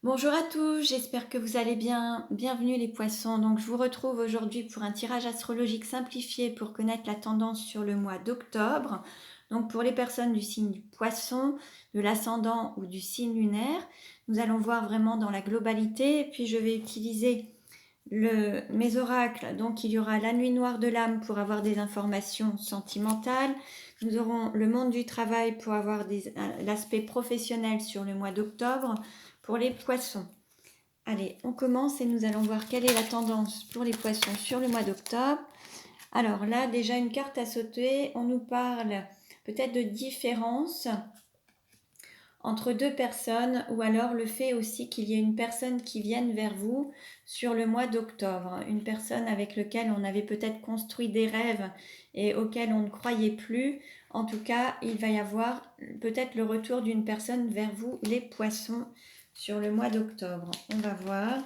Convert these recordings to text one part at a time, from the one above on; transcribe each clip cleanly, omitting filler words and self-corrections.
Bonjour à tous, j'espère que vous allez bien. Bienvenue les poissons. Donc je vous retrouve aujourd'hui pour un tirage astrologique simplifié pour connaître la tendance sur le mois d'octobre. Donc pour les personnes du signe du poisson, de l'ascendant ou du signe lunaire, nous allons voir vraiment dans la globalité. Puis je vais utiliser mes oracles. Donc il y aura la nuit noire de l'âme pour avoir des informations sentimentales. Nous aurons le monde du travail pour avoir l'aspect professionnel sur le mois d'octobre. Pour les poissons, allez, on commence et nous allons voir quelle est la tendance pour les poissons sur le mois d'octobre. Alors là, déjà une carte à sauter. On nous parle peut-être de différence entre deux personnes, ou alors le fait aussi qu'il y ait une personne qui vienne vers vous sur le mois d'octobre, une personne avec laquelle on avait peut-être construit des rêves et auquel on ne croyait plus. En tout cas, il va y avoir peut-être le retour d'une personne vers vous, les poissons, sur le mois d'octobre. On va voir.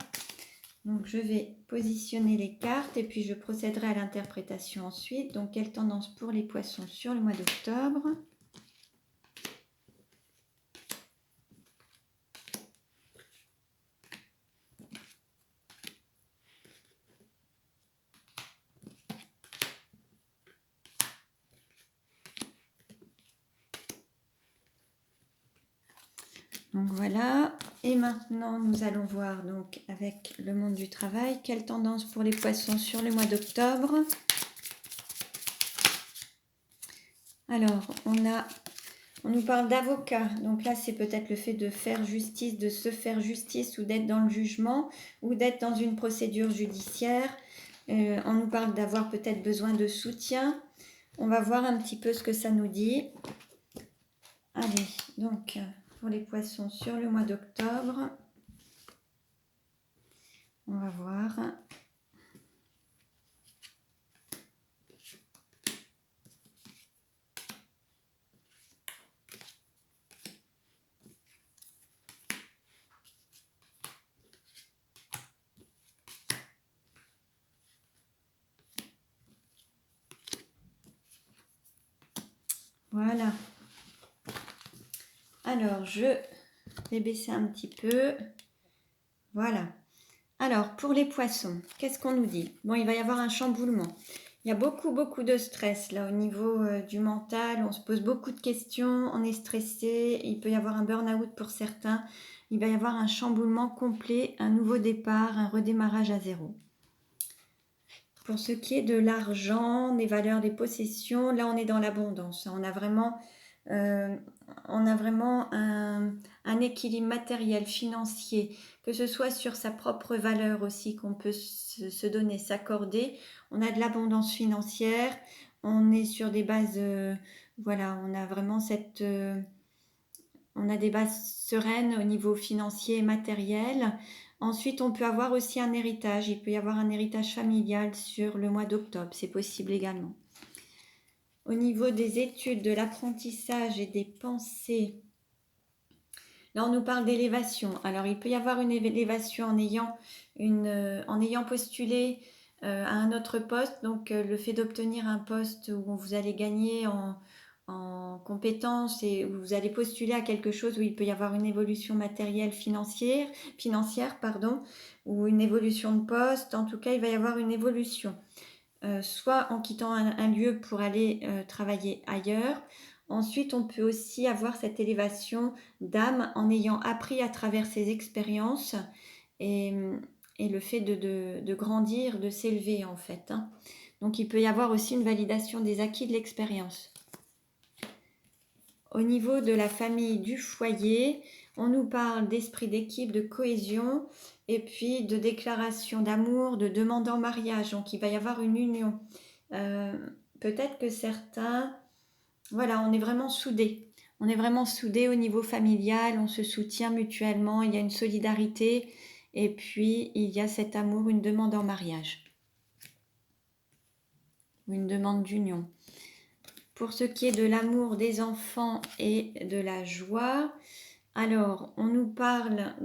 Donc je vais positionner les cartes et puis je procéderai à l'interprétation ensuite. Donc quelle tendance pour les poissons sur le mois d'octobre? Donc voilà, et maintenant nous allons voir donc avec le monde du travail, quelle tendance pour les poissons sur le mois d'octobre. Alors, on nous parle d'avocat, donc là c'est peut-être le fait de faire justice, de se faire justice ou d'être dans le jugement ou d'être dans une procédure judiciaire. On nous parle d'avoir peut-être besoin de soutien. On va voir un petit peu ce que ça nous dit. Allez, donc pour les poissons sur le mois d'octobre, on va voir. Voilà. Alors, je vais baisser un petit peu. Voilà. Alors, pour les poissons, qu'est-ce qu'on nous dit? Bon, il va y avoir un chamboulement. Il y a beaucoup de stress là au niveau du mental. On se pose beaucoup de questions, on est stressé. Il peut y avoir un burn-out pour certains. Il va y avoir un chamboulement complet, un nouveau départ, un redémarrage à zéro. Pour ce qui est de l'argent, des valeurs, des possessions, là on est dans l'abondance. Euh, on a vraiment un équilibre matériel, financier, que ce soit sur sa propre valeur aussi qu'on peut se donner, s'accorder. On a de l'abondance financière, on est sur des bases, voilà, on a vraiment on a des bases sereines au niveau financier et matériel. Ensuite, on peut avoir aussi un héritage. Il peut y avoir un héritage familial sur le mois d'octobre. C'est possible également. Au niveau des études, de l'apprentissage et des pensées, là, on nous parle d'élévation. Alors, il peut y avoir une élévation en ayant postulé à un autre poste. Donc, le fait d'obtenir un poste où vous allez gagner en compétences et où vous allez postuler à quelque chose où il peut y avoir une évolution matérielle financière, pardon, ou une évolution de poste. En tout cas, il va y avoir une évolution. Soit en quittant un lieu pour aller travailler ailleurs. Ensuite, on peut aussi avoir cette élévation d'âme en ayant appris à travers ses expériences et, et le fait de grandir, de s'élever en fait. Hein. Donc il peut y avoir aussi une validation des acquis de l'expérience. Au niveau de la famille, du foyer, on nous parle d'esprit d'équipe, de cohésion et puis de déclaration d'amour, de demande en mariage. Donc il va y avoir une union. Peut-être que certains, voilà, on est vraiment soudés. On est vraiment soudés au niveau familial, on se soutient mutuellement, il y a une solidarité et puis il y a cet amour, une demande en mariage ou une demande d'union. Pour ce qui est de l'amour des enfants et de la joie, alors on nous parle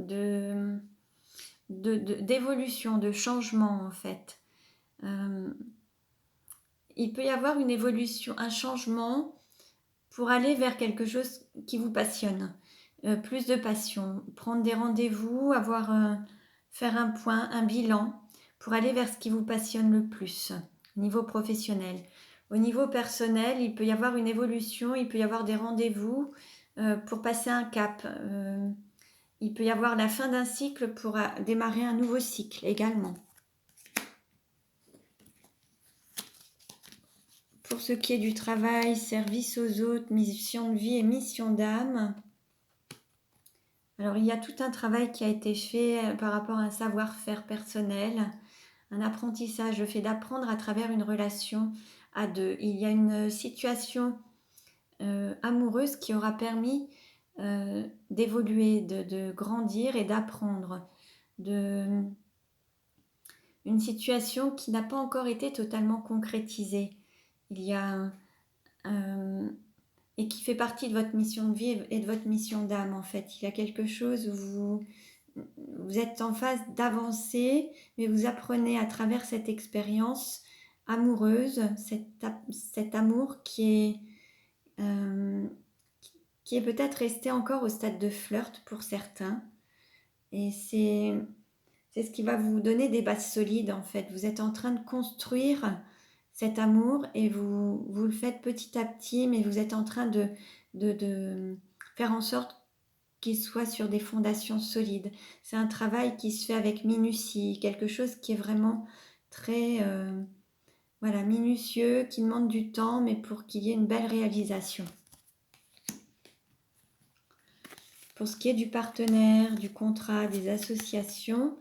d'évolution, de changement en fait. Il peut y avoir une évolution, un changement pour aller vers quelque chose qui vous passionne. plus de passion, prendre des rendez-vous, faire un point, un bilan pour aller vers ce qui vous passionne le plus au niveau professionnel. Au niveau personnel, il peut y avoir une évolution, il peut y avoir des rendez-vous pour passer un cap. Il peut y avoir la fin d'un cycle pour démarrer un nouveau cycle également. Pour ce qui est du travail, service aux autres, mission de vie et mission d'âme, alors il y a tout un travail qui a été fait par rapport à un savoir-faire personnel, un apprentissage, le fait d'apprendre à travers une relation à deux. Il y a une situation amoureuse qui aura permis d'évoluer, de grandir et d'apprendre. Une situation qui n'a pas encore été totalement concrétisée. Il y a et qui fait partie de votre mission de vie et de votre mission d'âme en fait. Il y a quelque chose où vous êtes en phase d'avancer, mais vous apprenez à travers cette expérience amoureuse, cet amour qui est peut-être resté encore au stade de flirt pour certains. Et c'est ce qui va vous donner des bases solides en fait. Vous êtes en train de construire cet amour et vous le faites petit à petit, mais vous êtes en train de faire en sorte qu'il soit sur des fondations solides. C'est un travail qui se fait avec minutie, quelque chose qui est vraiment très minutieux, qui demande du temps, mais pour qu'il y ait une belle réalisation. Pour ce qui est du partenaire, du contrat, des associations,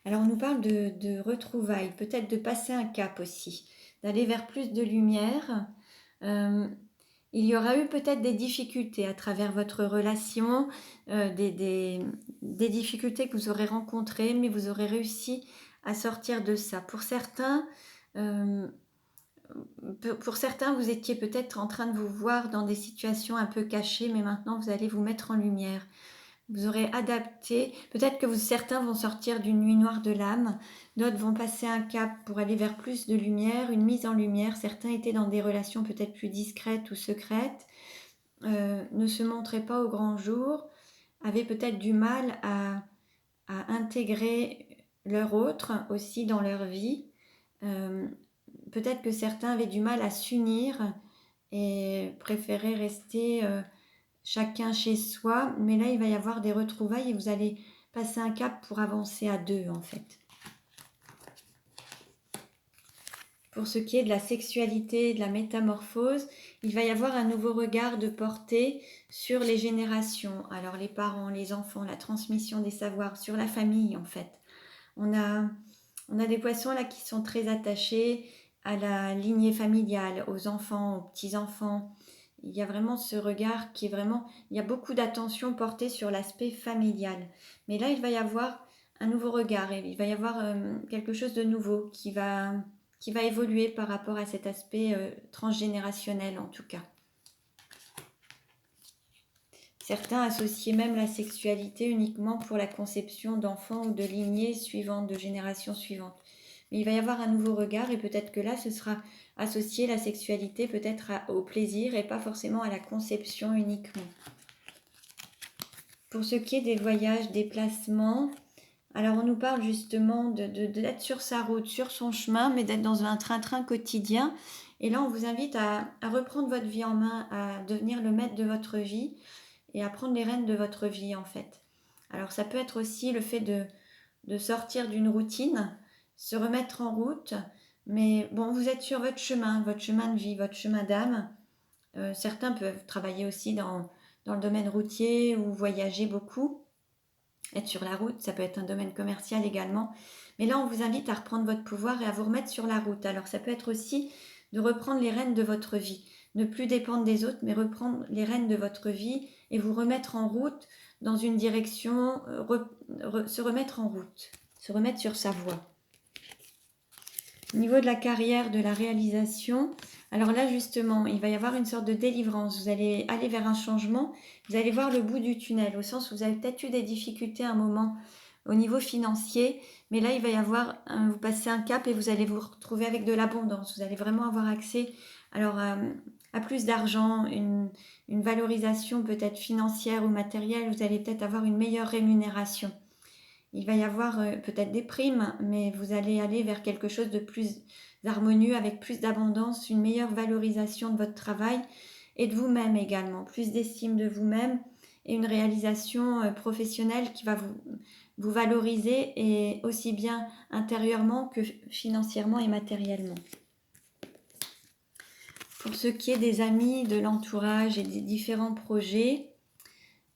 alors on nous parle de retrouvailles, peut-être de passer un cap aussi, d'aller vers plus de lumière. Il y aura eu peut-être des difficultés à travers votre relation, des difficultés que vous aurez rencontrées, mais vous aurez réussi à sortir de ça. Pour certains, vous étiez peut-être en train de vous voir dans des situations un peu cachées, mais maintenant vous allez vous mettre en lumière. Vous aurez adapté, peut-être que certains vont sortir d'une nuit noire de l'âme, d'autres vont passer un cap pour aller vers plus de lumière, une mise en lumière. Certains étaient dans des relations peut-être plus discrètes ou secrètes, ne se montraient pas au grand jour, avaient peut-être du mal à intégrer leur autre aussi dans leur vie. Peut-être que certains avaient du mal à s'unir et préféraient rester chacun chez soi, mais là il va y avoir des retrouvailles et vous allez passer un cap pour avancer à deux en fait. Pour ce qui est de la sexualité, de la métamorphose, il va y avoir un nouveau regard de portée sur les générations. Alors les parents, les enfants, la transmission des savoirs, sur la famille en fait. On a des poissons là qui sont très attachés à la lignée familiale, aux enfants, aux petits-enfants. Il y a vraiment ce regard qui est vraiment... Il y a beaucoup d'attention portée sur l'aspect familial. Mais là, il va y avoir un nouveau regard. Il va y avoir quelque chose de nouveau qui va évoluer par rapport à cet aspect transgénérationnel en tout cas. Certains associaient même la sexualité uniquement pour la conception d'enfants ou de lignées suivantes, de générations suivantes. Mais il va y avoir un nouveau regard et peut-être que là, ce sera associé la sexualité peut-être au plaisir et pas forcément à la conception uniquement. Pour ce qui est des voyages, déplacements, alors on nous parle justement d'être sur sa route, sur son chemin, mais d'être dans un train-train quotidien. Et là, on vous invite à reprendre votre vie en main, à devenir le maître de votre vie et à prendre les rênes de votre vie en fait. Alors ça peut être aussi le fait de sortir d'une routine, se remettre en route, mais bon, vous êtes sur votre chemin de vie, votre chemin d'âme. Certains peuvent travailler aussi dans le domaine routier ou voyager beaucoup, être sur la route, ça peut être un domaine commercial également. Mais là, on vous invite à reprendre votre pouvoir et à vous remettre sur la route. Alors ça peut être aussi de reprendre les rênes de votre vie, ne plus dépendre des autres, mais reprendre les rênes de votre vie et vous remettre en route dans une direction, se remettre en route, se remettre sur sa voie. Au niveau de la carrière, de la réalisation, alors là justement, il va y avoir une sorte de délivrance. Vous allez aller vers un changement, vous allez voir le bout du tunnel, au sens où vous avez peut-être eu des difficultés à un moment au niveau financier, mais là il va y avoir, vous passez un cap et vous allez vous retrouver avec de l'abondance. Vous allez vraiment avoir accès à à plus d'argent, une valorisation peut-être financière ou matérielle, vous allez peut-être avoir une meilleure rémunération. Il va y avoir peut-être des primes, mais vous allez aller vers quelque chose de plus harmonieux, avec plus d'abondance, une meilleure valorisation de votre travail et de vous-même également, plus d'estime de vous-même et une réalisation professionnelle qui va vous valoriser, et aussi bien intérieurement que financièrement et matériellement. Pour ce qui est des amis, de l'entourage et des différents projets,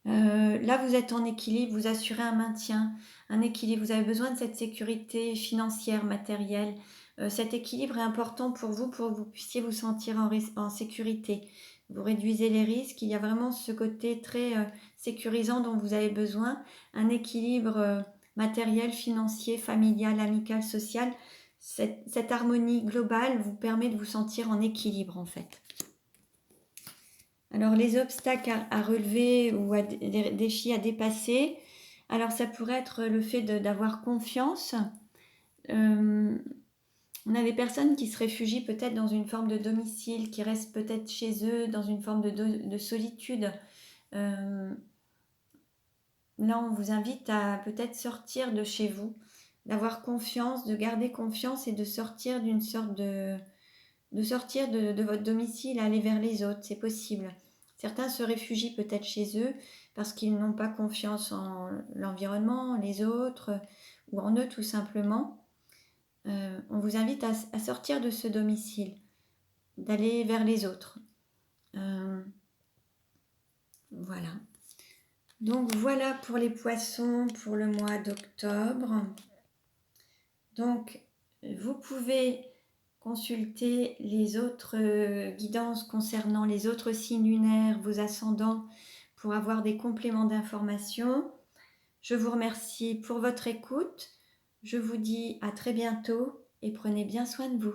là vous êtes en équilibre, vous assurez un maintien, un équilibre, vous avez besoin de cette sécurité financière, matérielle. Cet équilibre est important pour que vous puissiez vous sentir en sécurité. Vous réduisez les risques, il y a vraiment ce côté très sécurisant dont vous avez besoin, un équilibre matériel, financier, familial, amical, social. Cette harmonie globale vous permet de vous sentir en équilibre en fait. Alors les obstacles à relever ou des défis à dépasser, alors ça pourrait être le fait d'avoir confiance. On a des personnes qui se réfugient peut-être dans une forme de domicile, qui restent peut-être chez eux dans une forme de solitude. Là, on vous invite à peut-être sortir de chez vous, d'avoir confiance, de garder confiance et de sortir d'une sorte de sortir de votre domicile, aller vers les autres, c'est possible. Certains se réfugient peut-être chez eux parce qu'ils n'ont pas confiance en l'environnement, les autres, ou en eux tout simplement. On vous invite à sortir de ce domicile, d'aller vers les autres. Voilà. Donc voilà pour les poissons pour le mois d'octobre. Donc vous pouvez consulter les autres guidances concernant les autres signes lunaires, vos ascendants, pour avoir des compléments d'informations. Je vous remercie pour votre écoute. Je vous dis à très bientôt et prenez bien soin de vous.